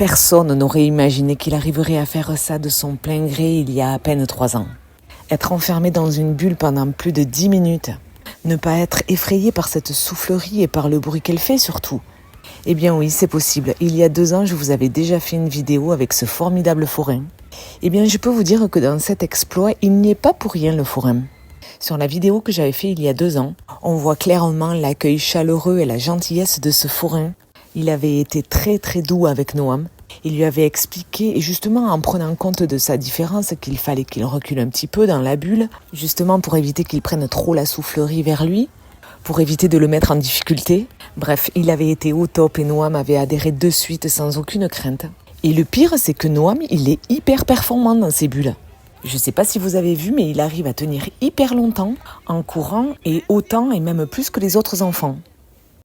Personne n'aurait imaginé qu'il arriverait à faire ça de son plein gré il y a à peine 3 ans. Être enfermé dans une bulle pendant plus de 10 minutes. Ne pas être effrayé par cette soufflerie et par le bruit qu'elle fait surtout. Eh bien oui, c'est possible. Il y a 2 ans, je vous avais déjà fait une vidéo avec ce formidable forain. Eh bien, je peux vous dire que dans cet exploit, il n'y est pas pour rien le forain. Sur la vidéo que j'avais fait il y a 2 ans, on voit clairement l'accueil chaleureux et la gentillesse de ce forain. Il avait été très très doux avec Noam. Il lui avait expliqué, et justement en prenant compte de sa différence, qu'il fallait qu'il recule un petit peu dans la bulle, justement pour éviter qu'il prenne trop la soufflerie vers lui, pour éviter de le mettre en difficulté. Bref, il avait été au top et Noam avait adhéré de suite sans aucune crainte. Et le pire, c'est que Noam, il est hyper performant dans ces bulles. Je sais pas si vous avez vu, mais il arrive à tenir hyper longtemps en courant et autant et même plus que les autres enfants.